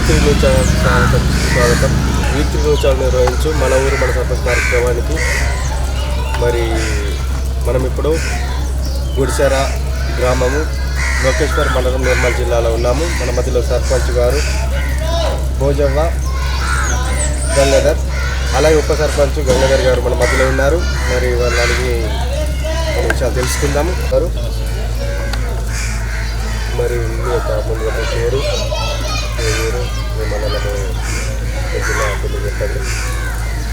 News channel స్వాగతం. Weekly news channel నిర్వహించు మన ఊరు మన సర్పంచ్ కార్యక్రమానికి మరి మనం ఇప్పుడు గుడిసెర గ్రామము లోకేశ్వర్ మండలం నిర్మల్ జిల్లాలో ఉన్నాము. మన మధ్యలో సర్పంచ్ గారు భోజవ్వ గంగాధర్, అలాగే ఉప సర్పంచ్ గంగాధర్ గారు మన మధ్యలో ఉన్నారు. మరి వాళ్ళకి కొన్ని విషయాలు తెలుసుకుందాము. గారు మరి ముందుగా పేరు మండలము జిల్లా చెప్పండి.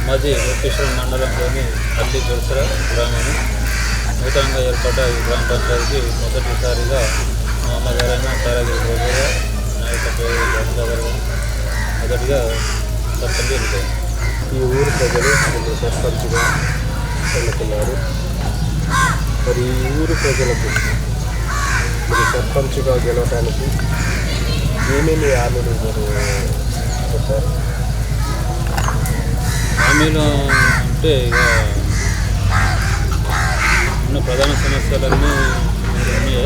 మాది లోకేశ్వరం మండలంలోని అల్లి గుడిసెర గ్రామము. నూతనంగా ఏర్పడ్డ ఈ గ్రామ పంచాయతీకి మొదటిసారిగా మా అమ్మగారైన తారాగిరి రోజుగా నాయక పేరు గంగాధర్ మొదటిగా సర్పంచ్ ఎన్నికైంది. ఈ ఊరు ప్రజలు సర్పంచ్గా ఎన్నుకున్నారు. మరి ఈ ఊరు ప్రజలకు మరి సర్పంచ్గా గెలవడానికి ఏమేమి హామీలు మీరు చెప్పారు? హామీలు అంటే ఇక ఉన్న ప్రధాన సమస్యలన్నీ ఉన్నాయే.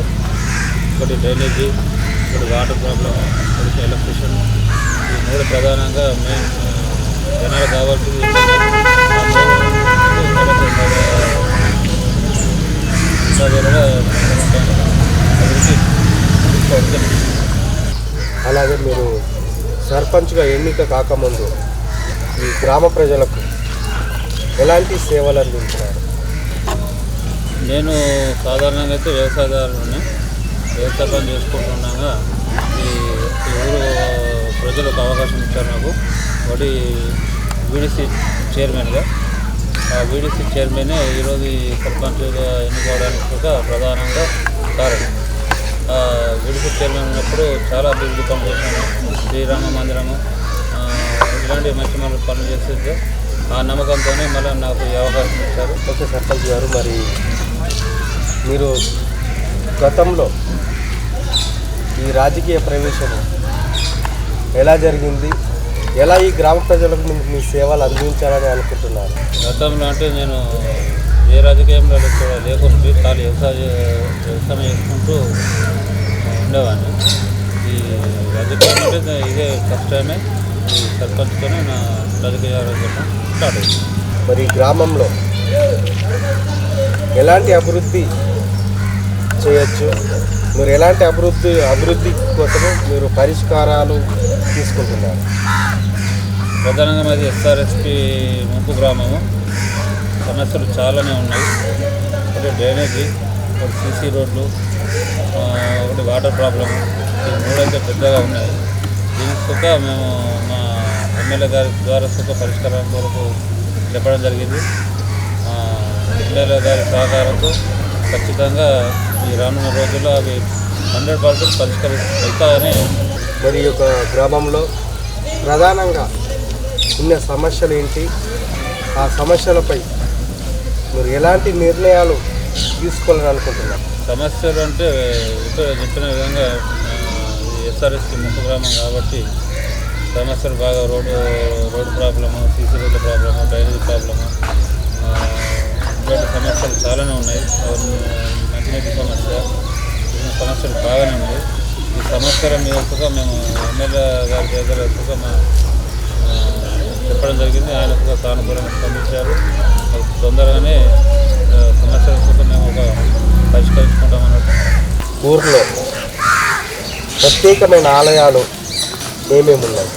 ఒకటి డ్రైనేజీ, ఒకటి వాటర్ ప్రాబ్లమ్, ఒకటి ఎలక్ట్రిషన్. ఈ మూడు ప్రధానంగా మెయిన్ జనాలు కావాల్సింది. అలాగే మీరు సర్పంచ్గా ఎన్నిక కాకముందు ఈ గ్రామ ప్రజలకు ఎలాంటి సేవలు అందించినారు? నేను సాధారణంగా అయితే వ్యవసాయదారుని వ్యవసాయ పని చేసుకుంటున్నాగా ఈ ఊరు ప్రజలకు అవకాశం ఇచ్చారు నాకు. ఒకటి వీడీసీ చైర్మన్గా. ఆ వీడీసీ చైర్మనే ఈరోజు ఈ సర్పంచ్గా ఎన్నుకోవడానికి ఒక ప్రధానంగా కారణం. వీడీసీ చైర్మన్ ఉన్నప్పుడు చాలా అభివృద్ధి పనులు చేశాను. శ్రీరామ మందిరము ఇలాంటి మంచి మంచి పనులు చేసేది. ఆ నమ్మకంతోనే మళ్ళీ నాకు ఈ అవకాశం ఇచ్చారు. ఓకే సర్పంచ్ గారు, మరి మీరు గతంలో ఈ రాజకీయ ప్రవేశం ఎలా జరిగింది? ఎలా ఈ గ్రామ ప్రజలకు మీ సేవలు అందించాలని అనుకుంటున్నారు? గతంలో అంటే నేను ఏ రాజకీయంలో లేకుండా చాలా వ్యవసాయం చేసుకుంటూ ఉండేవాడిని. ఈ రాజకీయం అంటే ఇదే ఫస్ట్ టైమే ఈ సర్పంచ్తోనే నా రాజకీయ స్టార్ట్ అయింది. మరి గ్రామంలో ఎలాంటి అభివృద్ధి చేయొచ్చు? మీరు ఎలాంటి అభివృద్ధి కోసము మీరు పరిష్కారాలు తీసుకుంటున్నారు? ప్రధానంగా మాది ఎస్ఆర్ఎస్పి ముంపు గ్రామము. సమస్యలు చాలానే ఉన్నాయి. ఒకటి డ్రైనేజీ, ఒకటి సీసీ రోడ్లు, ఒకటి వాటర్ ప్రాబ్లము. ఈ మూడైతే పెద్దగా ఉన్నాయి. దీనికి సుఖ మేము మా ఎమ్మెల్యే గారి ద్వారా సుఖ పరిష్కారం కొరకు చెప్పడం జరిగింది. ఎమ్మెల్యే గారి సహకారంతో ఖచ్చితంగా ఈ రానున్న రోజుల్లో అవి 100% పరిష్కరిస్తాయని. మరి ఈ యొక్క గ్రామంలో ప్రధానంగా ఉన్న సమస్యలు ఏంటి? ఆ సమస్యలపై మీరు ఎలాంటి నిర్ణయాలు తీసుకోవాలని అనుకుంటున్నారు? సమస్యలు అంటే ఇప్పుడు చెప్పిన విధంగా ఎస్ఆర్ఎస్కి ముఖ్య గ్రామం కాబట్టి సమస్యలు బాగా రోడ్డు ప్రాబ్లము, సీసీ రోడ్ల ప్రాబ్లము, డ్రైనేజ్ ప్రాబ్లము, ఇలాంటి సమస్యలు చాలానే ఉన్నాయి. మంచినీటి సమస్యలు బాగానే ఉన్నాయి. ఈ సమస్యల మీద మేము ఎమ్మెల్యే గారి దగ్గర చెప్పడం జరిగింది. ఆయన సానుకూలంగా స్పందించారు. తొందరగానే సమస్యల కోసం మేము పరిష్కరించుకుంటామన్నట్టు. ఊర్లో ప్రత్యేకమైన ఆలయాలు ఏమేమి ఉన్నాయి?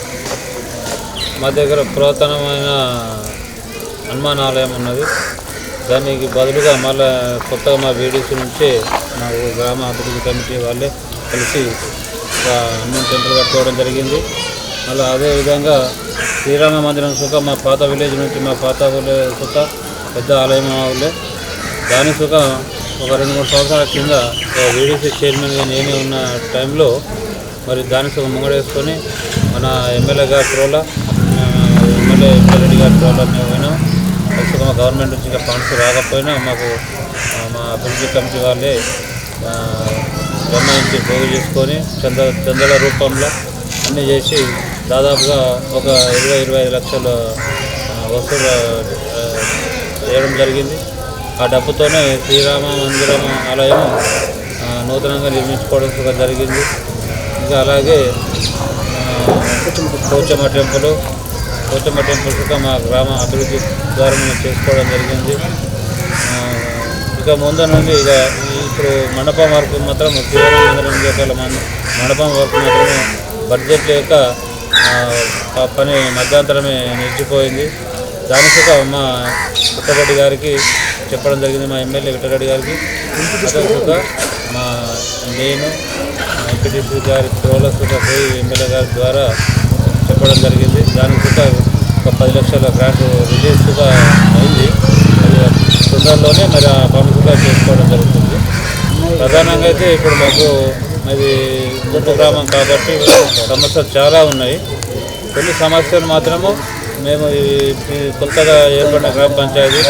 మా దగ్గర పురాతనమైన హనుమాన్ ఆలయం ఉన్నది. దానికి బదులుగా మళ్ళీ కొత్తగా మా వీడీసీ నుంచే మా గ్రామ అభివృద్ధి కమిటీ వాళ్ళే కలిసి హనుమాన్ టెంపుల్ కట్టుకోవడం జరిగింది. మళ్ళీ అదేవిధంగా శ్రీరామ మందిరం సుఖ మా పాత విలేజ్ నుంచి మా పాత సుఖ పెద్ద ఆలయం ఊళ్ళే దాని సుఖ ఒక 2-3 సంవత్సరాల కింద వీడీసీ చైర్మన్గా నేనే ఉన్న టైంలో మరి దాని సుఖ ముంగడేసుకొని మన ఎమ్మెల్యే గారి త్రోలా ఎమ్మెల్యే రెడ్డి గారి త్రోలా మేము పోయినాం. ప్రస్తుతం మా గవర్నమెంట్ నుంచి ఇంకా ఫండ్స్ రాకపోయినా మాకు మా అభివృద్ధి కమిటీ వాళ్ళే నిర్ణయించి పోగు చేసుకొని చందాల రూపంలో అన్నీ చేసి దాదాపుగా ఒక 20-25 లక్షల వసూలు చేయడం జరిగింది. ఆ డబ్బుతోనే శ్రీరామ మందిరం ఆలయం నూతనంగా నిర్మించుకోవడం జరిగింది. ఇంకా అలాగే పోచమ్మ టెంపుల్ సుఖ మా గ్రామ అభివృద్ధి ద్వారా మేము చేసుకోవడం జరిగింది. ఇక ముందు నుండి ఇక ఇప్పుడు మండపం వరకు మాత్రం మండపం వరకు మాత్రమే బడ్జెట్ లేక ఆ పని మధ్యంతరమే నిలిచిపోయింది. దానికి మా విఠలరెడ్డి గారికి చెప్పడం జరిగింది, మా ఎమ్మెల్యే విఠలరెడ్డి గారికి. అతను మా నేను ఎంపీటీసీ గారి త్రోలసుగా పోయి ఎమ్మెల్యే గారి ద్వారా చెప్పడం జరిగింది. దానికి ఒక 10 లక్షల గ్రాంట్ రిలీజ్గా అయింది. అది తొందరలోనే మరి ఆ పనులుగా చేసుకోవడం జరుగుతుంది. ప్రధానంగా అయితే ఇప్పుడు మాకు అది గుంపు గ్రామం కాబట్టి సమస్యలు చాలా ఉన్నాయి. కొన్ని సమస్యలు మాత్రము మేము ఈ కొత్తగా ఏర్పడిన గ్రామ పంచాయతీ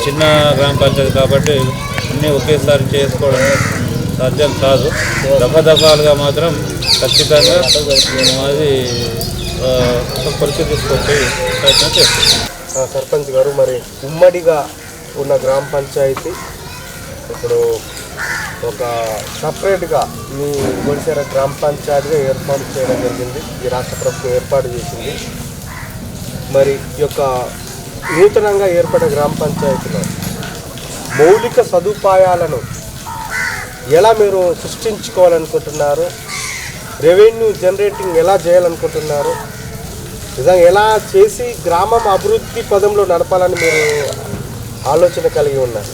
చిన్న గ్రామ పంచాయతీ కాబట్టి అన్నీ ఒకేసారి చేసుకోవడం సాధ్యం కాదు. దఫాలుగా మాత్రం ఖచ్చితంగా అది పరిస్థితి తీసుకొచ్చి ప్రయత్నం చేస్తాం. సర్పంచ్ గారు, మరి ఉమ్మడిగా ఉన్న గ్రామ పంచాయతీ ఇప్పుడు ఒక సపరేట్గా మీ గుడిసెర గ్రామ పంచాయతీగా ఏర్పాటు చేయడం జరిగింది. ఈ రాష్ట్ర ప్రభుత్వం ఏర్పాటు చేసింది. మరి ఈ యొక్క నూతనంగా ఏర్పడిన గ్రామ పంచాయతీలో మౌలిక సదుపాయాలను ఎలా మీరు సృష్టించుకోవాలనుకుంటున్నారు? రెవెన్యూ జనరేటింగ్ ఎలా చేయాలనుకుంటున్నారు? నిజంగా ఎలా చేసి గ్రామం అభివృద్ధి పదంలో నడపాలని మీరు ఆలోచన కలిగి ఉన్నారు?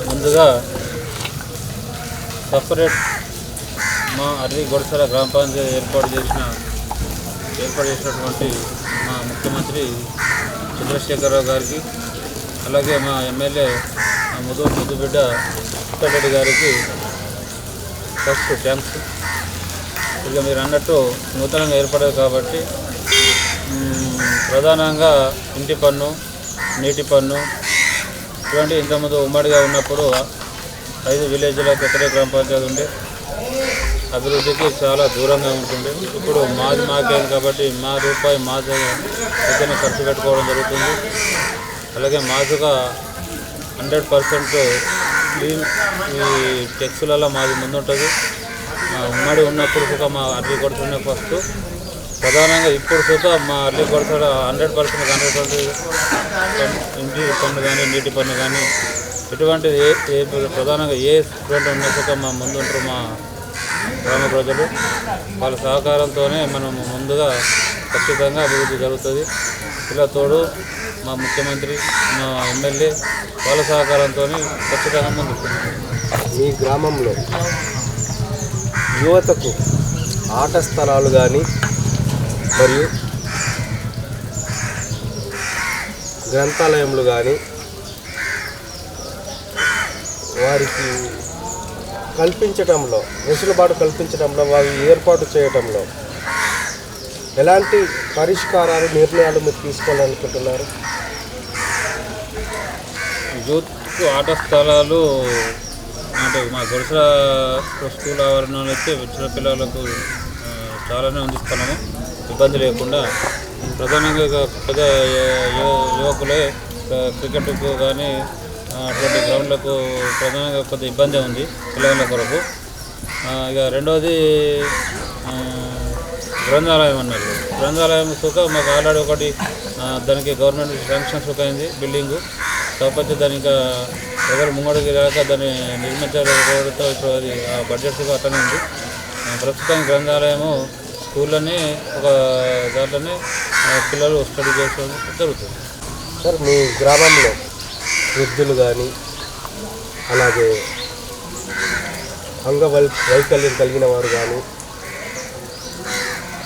ముందుగా సపరేట్ మా అర్రి గొడసర గ్రామ పంచాయతీ ఏర్పాటు చేసినటువంటి మా ముఖ్యమంత్రి చంద్రశేఖరరావు గారికి, అలాగే మా ఎమ్మెల్యే ముద్దుబిడ్డ విఠలరెడ్డి గారికి ఫస్ట్ థ్యాంక్స్. ఇక మీరు అన్నట్టు నూతనంగా ఏర్పడదు కాబట్టి ప్రధానంగా ఇంటి పన్ను, నీటి పన్ను ఇటువంటి ఇంతకుముందు ఉమ్మడిగా ఉన్నప్పుడు 5 విలేజ్లకు ఒకటే గ్రామ పంచాయతీ ఉండే, అభివృద్ధికి చాలా దూరంగా ఉంటుంది. ఇప్పుడు మాకేది కాబట్టి మా రూపాయి దగ్గర ఖర్చు పెట్టుకోవడం జరుగుతుంది. అలాగే మాకుగా 100% క్లీన్ ఈ టెక్స్లలో మాది ముందుంటుంది. మా ఉమ్మడి ఉన్నప్పుడు కూడా మా అర్లీ కొడుతున్న ఫస్ట్ ప్రధానంగా ఇప్పుడు కూడా మా అర్లీ కొడుతున్న 100% ఇంటి పన్ను కానీ నీటి పన్ను కానీ ఇటువంటిది ఏ ప్రధానంగా ఏ స్టూడెంట్ ఉన్నప్పుడు మా ముందుంటారు మా గ్రామ ప్రజలు. వాళ్ళ సహకారంతోనే మనం ముందుగా ఖచ్చితంగా అభివృద్ధి జరుగుతుంది. ఇలా తోడు మా ముఖ్యమంత్రి, మా ఎమ్మెల్యే వాళ్ళ సహకారంతో ఖచ్చితంగా ముందుకు. మీ గ్రామంలో యువతకు ఆట స్థలాలు కానీ మరియు గ్రంథాలయములు కానీ వారికి కల్పించడంలో, వెసులుబాటు కల్పించడంలో, వారి ఏర్పాటు చేయడంలో ఎలాంటి పరిష్కారాలు, నిర్ణయాలు మీరు తీసుకోవాలనుకుంటున్నారు? యూత్కు ఆట స్థలాలు అంటే మా గొడసర స్కూల్ ఆవరణలో అయితే చిన్నపిల్లలకు చాలానే ఉంది స్థలము, ఇబ్బంది లేకుండా. ప్రధానంగా ఇక పెద్ద యువకులే క్రికెట్కు కానీ అటువంటి గ్రౌండ్లకు ప్రధానంగా కొద్ది ఇబ్బంది ఉంది పిల్లల కొరకు. ఇక రెండవది గ్రంథాలయం అన్నారు. గ్రంథాలయం సుఖ మాకు ఆల్రెడీ ఒకటి దానికి గవర్నమెంట్ శాంక్షన్ సుఖ అయింది బిల్డింగు. కాకపోతే దాని ఇంకా ఎవరు ముంగడికి రాక దాన్ని నిర్మించకపోవడంతో ఇప్పుడు అది ఆ బడ్జెట్ సుఖ అట్లనే ఉంది. ప్రస్తుతం గ్రంథాలయము స్కూల్లోనే ఒక దాంట్లోనే పిల్లలు స్టడీ చేసుకోవడం జరుగుతుంది. సార్, మీ గ్రామంలో వృద్ధులు కానీ అలాగే వైకల్యం కలిగిన వారు కానీ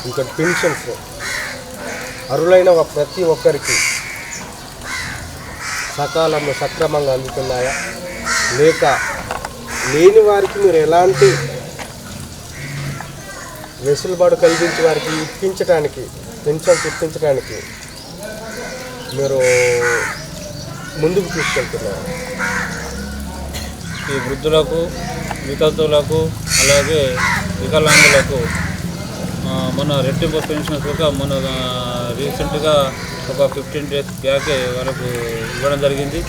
ఇంకా పెన్షన్స్ అర్హులైన ప్రతి ఒక్కరికి సకాలంలో సక్రమంగా అందుతున్నాయా, లేక లేని వారికి మీరు ఎలాంటి వెసులుబాటు కల్పించి వారికి ఇప్పించడానికి, పెన్షన్స్ ఇప్పించడానికి మీరు ముందుకు తీసుకెళ్తున్నారు? ఈ వృద్ధులకు, వితంతువులకు అలాగే వికలాంగులకు మొన్న రెట్టింపు పెన్షన్స్ మొన్న రీసెంట్గా ఒక 15 days బ్యాకే వాళ్ళకు ఇవ్వడం జరిగింది.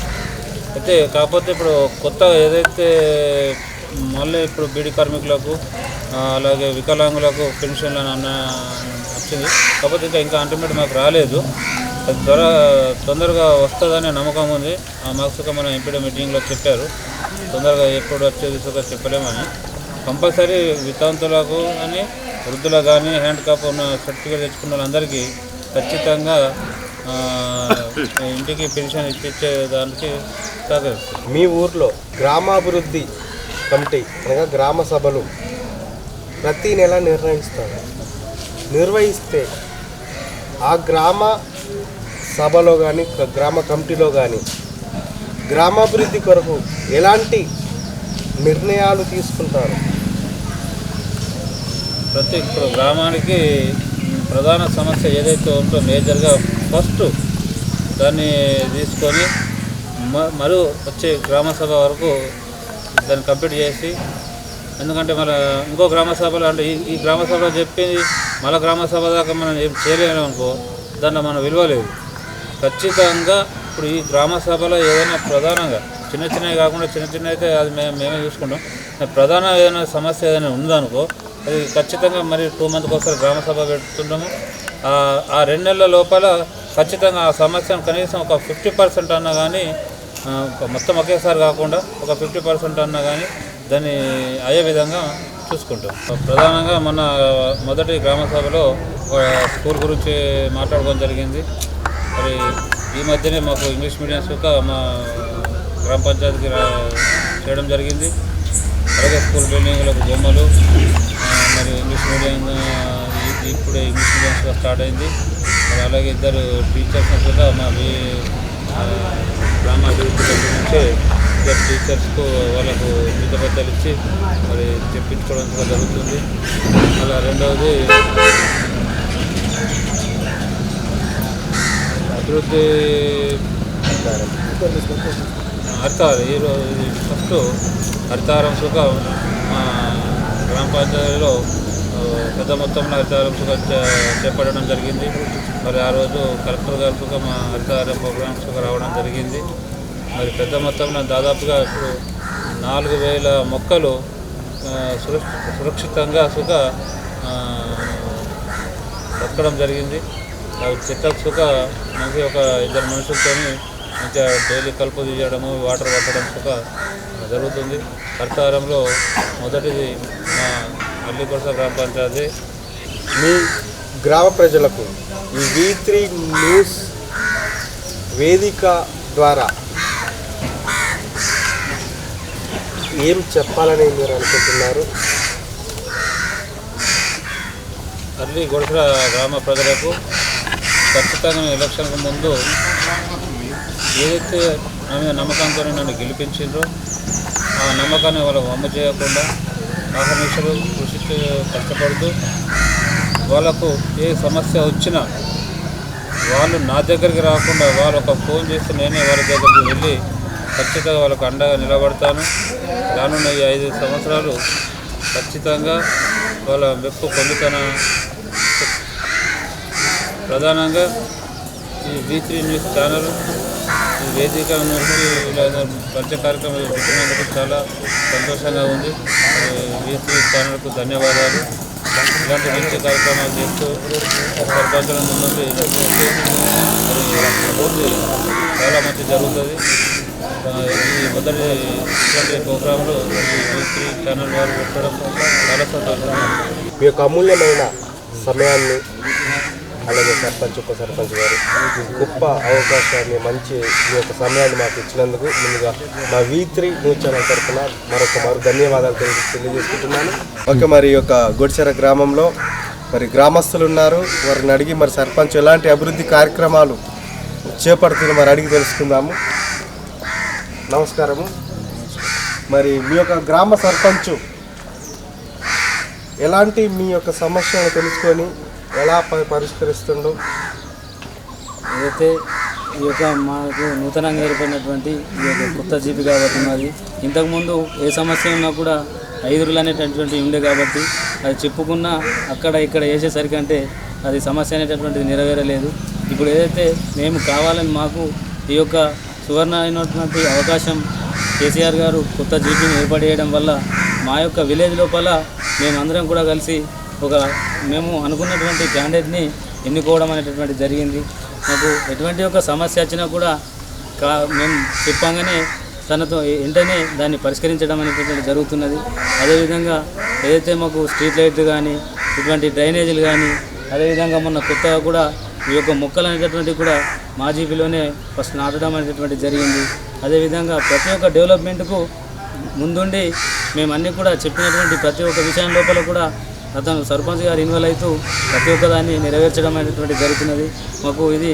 అయితే కాకపోతే ఇప్పుడు కొత్త ఏదైతే మళ్ళీ ఇప్పుడు బీడీ కార్మికులకు అలాగే వికలాంగులకు పెన్షన్లను వచ్చింది. కాకపోతే ఇంకా అల్టిమేట్ మాకు రాలేదు. అది తొందరగా వస్తుందనే నమ్మకం ఉంది. మాకు మన ఎంపీడీ మీటింగ్లో చెప్పారు, తొందరగా ఎప్పుడు వచ్చేది చెప్పలేమని. కంపల్సరీ వితంతులకు కానీ వృద్ధులకు కానీ హ్యాండ్ కాప్ ఉన్న సర్టిఫికేట్ తెచ్చుకున్న వాళ్ళందరికీ ఖచ్చితంగా ఇంటికి పెన్షన్ ఇప్పించే దానికి సహకరిస్తుంది. మీ ఊర్లో గ్రామాభివృద్ధి కమిటీ అనగా గ్రామ సభలు ప్రతి నెల నిర్వహిస్తే ఆ గ్రామ సభలో కానీ గ్రామ కమిటీలో కానీ గ్రామాభివృద్ధి కొరకు ఎలాంటి నిర్ణయాలు తీసుకుంటారు? ఇప్పుడు గ్రామానికి ప్రధాన సమస్య ఏదైతే ఉందో మేజర్గా ఫస్ట్ దాన్ని తీసుకొని మరో వచ్చే గ్రామ సభ వరకు దాన్ని కంప్లీట్ చేసి, ఎందుకంటే మన ఇంకో గ్రామ సభలో అంటే ఈ గ్రామ సభలో చెప్పి మళ్ళీ గ్రామ సభ దాకా మనం ఏం చేయలేము అనుకో, దాంట్లో మనం విలువలేదు. ఖచ్చితంగా ఇప్పుడు ఈ గ్రామ సభలో ఏదైనా ప్రధానంగా చిన్నవి కాకుండా చిన్న అయితే అది మేమే చూసుకుంటాం. ప్రధాన ఏదైనా సమస్య ఏదైనా ఉందనుకో అది ఖచ్చితంగా మరి 2 మంత్కి ఒకసారి గ్రామ సభ పెడుతుంటాము. ఆ 2 నెలల లోపల ఖచ్చితంగా ఆ సమస్యను కనీసం ఒక 50% అన్నా కానీ, మొత్తం ఒకేసారి కాకుండా ఒక 50% అన్నా కానీ దాన్ని అయ్యే విధంగా చూసుకుంటాం. ప్రధానంగా మన మొదటి గ్రామ సభలో స్కూల్ గురించి మాట్లాడుకోవడం జరిగింది. మరి ఈ మధ్యనే మాకు ఇంగ్లీష్ మీడియం సుఖ మా గ్రామ పంచాయతీకి చేయడం జరిగింది. అలాగే స్కూల్ బిల్డింగ్లకు బొమ్మలు, మరి ఇంగ్లీష్ మీడియం ఇప్పుడే ఇంగ్లీష్ మీడియం స్టార్ట్ అయింది. మరి అలాగే 2 టీచర్స్ కూడా మా గ్రామ అభివృద్ధి నుంచి 2 టీచర్స్కు వాళ్ళకు జీతపత్యాలు ఇచ్చి మరి చెప్పించుకోవడం కూడా జరుగుతుంది. అలా రెండవది అభివృద్ధి హరితారం. ఈరోజు ఫస్ట్ హరితారం సుఖ మా గ్రామ పంచాయతీలో పెద్ద మొత్తంలో హరితారం సుఖ చేపట్టడం జరిగింది. మరి ఆ రోజు కలెక్టర్ గారు సుఖ మా హరితారం ప్రోగ్రామ్ సుఖ రావడం జరిగింది. మరి పెద్ద మొత్తంలో దాదాపుగా ఇప్పుడు 4000 మొక్కలు సురక్షితంగా సుఖ బతకడం జరిగింది. అవి చెట్లకు సుఖ మనకి ఒక 2 మనుషులతో మంచిగా డైలీ కలుపు తీయడము, వాటర్ పట్టడం సుఖ జరుగుతుంది. హరితారంలో మొదటిది మా అల్లికొరస గ్రామ పంచాయతీ. మీ గ్రామ ప్రజలకు ఈ V3 న్యూస్ వేదిక ద్వారా ఏం చెప్పాలని మీరు అనుకుంటున్నారు? అల్లి గొడసల గ్రామ ప్రజలకు ఖచ్చితంగా ఎలక్షన్కు ముందు ఏదైతే నా మీద నమ్మకంతో నన్ను గెలిపించిండ్రో ఆ నమ్మకాన్ని వాళ్ళకు వమ్ము చేయకుండా ఆహర్నిశలు కృషి కష్టపడుతూ వాళ్ళకు ఏ సమస్య వచ్చినా వాళ్ళు నా దగ్గరికి రాకుండా వాళ్ళు ఒక ఫోన్ చేసి నేనే వాళ్ళ దగ్గరికి వెళ్ళి ఖచ్చితంగా వాళ్ళకు అండగా నిలబడతాను. రానున్న ఈ 5 సంవత్సరాలు ఖచ్చితంగా వాళ్ళ మెప్పు పొందుతాను. ప్రధానంగా ఈ V3 న్యూస్ ఛానల్ ఈ వేదిక నుంచి ఇలా పరిచయ కార్యక్రమాలు పెట్టినందుకు చాలా సంతోషంగా ఉంది. V3 ఛానల్కు ధన్యవాదాలు. ఇలాంటి మంచి కార్యక్రమాలు చేస్తూ సర్పంచుల ముందు అభివృద్ధి చాలా మంచి జరుగుతుంది. ఈ మొదటి ఇలాంటి ప్రోగ్రాంలు V3 ఛానల్ వారు పెట్టడం చాలా సంతోషంగా ఉంది. మీ యొక్క అమూల్యమైన సమయాన్ని అలాగే సర్పంచ్ ఉప సర్పంచ్ గారు గొప్ప అవకాశాన్ని మంచి మీ యొక్క సమయాన్ని మాకు ఇచ్చినందుకు ముందుగా మా V3 న్యూస్ ఛానల్ తరఫున మరొక ధన్యవాదాలు తెలియజేసుకుంటున్నాను. ఓకే, మరి ఈ యొక్క గొడిచెర గ్రామంలో మరి గ్రామస్తులు ఉన్నారు. వారిని అడిగి మరి సర్పంచ్ ఎలాంటి అభివృద్ధి కార్యక్రమాలు చేపడుతున్నారు మరి అడిగి తెలుసుకుందాము. నమస్కారము. మరి మీ యొక్క గ్రామ సర్పంచ్ ఎలాంటి మీ యొక్క సమస్యను తెలుసుకొని ఎలా పరిష్కరిస్తుండో? ఏదైతే ఈ యొక్క మాకు నూతనంగా ఏర్పడినటువంటి ఈ యొక్క కొత్త జీపీ కాబట్టి మాది ఇంతకుముందు ఏ సమస్య ఉన్నా కూడా 5 రోజులు అనేటటువంటివి ఉండే కాబట్టి అది చెప్పుకున్నా అక్కడ ఇక్కడ వేసేసరికి అంటే అది సమస్య అనేటటువంటిది నెరవేరలేదు. ఇప్పుడు ఏదైతే మేము కావాలని మాకు ఈ యొక్క సువర్ణ అయినటువంటి అవకాశం కేసీఆర్ గారు కొత్త జీపీని ఏర్పాటు చేయడం వల్ల మా యొక్క విలేజ్ లోపల మేమందరం కూడా కలిసి మేము అనుకున్నటువంటి క్యాండిడేట్ని ఎన్నుకోవడం అనేటటువంటి జరిగింది. మాకు ఎటువంటి ఒక సమస్య వచ్చినా కూడా మేము చెప్పంగానే తనతో వెంటనే దాన్ని పరిష్కరించడం అనేటటువంటి జరుగుతున్నది. అదేవిధంగా ఏదైతే మాకు స్ట్రీట్ లైట్లు కానీ ఇటువంటి డ్రైనేజీలు కానీ అదేవిధంగా మొన్న కొత్తగా కూడా ఈ యొక్క మొక్కలు అనేటటువంటివి కూడా మా జీపీలోనే ఫస్ట్ నాటడం అనేటటువంటి జరిగింది. అదేవిధంగా ప్రతి ఒక్క డెవలప్మెంట్కు ముందుండి మేము అన్నీ కూడా చెప్పినటువంటి ప్రతి ఒక్క విషయం లోపల కూడా అతను సర్పంచ్ గారు ఇన్వాల్వ్ అవుతూ ప్రతి ఒక్క దాన్ని నెరవేర్చడం అనేటువంటి జరుగుతున్నది. మాకు ఇది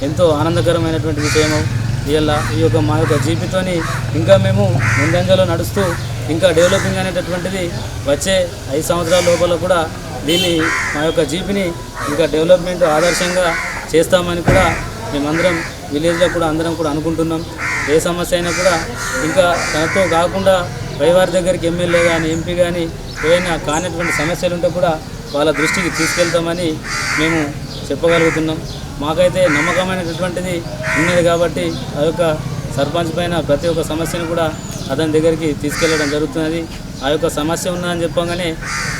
ఎంతో ఆనందకరమైనటువంటి విషయము. ఈ యొక్క మా యొక్క జీపీతోని ఇంకా మేము ముందంజలో నడుస్తూ ఇంకా డెవలపింగ్ అనేటటువంటిది వచ్చే 5 సంవత్సరాల లోపల కూడా దీన్ని మా యొక్క జీపీని ఇంకా డెవలప్మెంట్ ఆదర్శంగా చేస్తామని కూడా మేమందరం విలేజ్లో కూడా అందరం కూడా అనుకుంటున్నాం. ఏ సమస్య అయినా కూడా ఇంకా తనతో కాకుండా పైవారి దగ్గరికి ఎమ్మెల్యే కానీ ఎంపీ కానీ ఏవైనా కానటువంటి సమస్యలు ఉంటే కూడా వాళ్ళ దృష్టికి తీసుకెళ్తామని మేము చెప్పగలుగుతున్నాం. మాకైతే నమ్మకమైనటువంటిది ఉన్నది కాబట్టి ఆ యొక్క సర్పంచ్ పైన ప్రతి ఒక్క సమస్యను కూడా అతని దగ్గరికి తీసుకెళ్ళడం జరుగుతున్నది. ఆ యొక్క సమస్య ఉన్నదని చెప్పగానే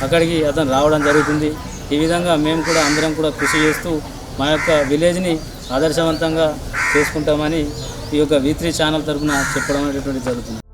అక్కడికి అతను రావడం జరుగుతుంది. ఈ విధంగా మేము కూడా అందరం కూడా కృషి చేస్తూ మా యొక్క విలేజ్ని ఆదర్శవంతంగా చేసుకుంటామని ఈ యొక్క V3 ఛానల్ తరఫున చెప్పడం అనేటువంటిది జరుగుతుంది.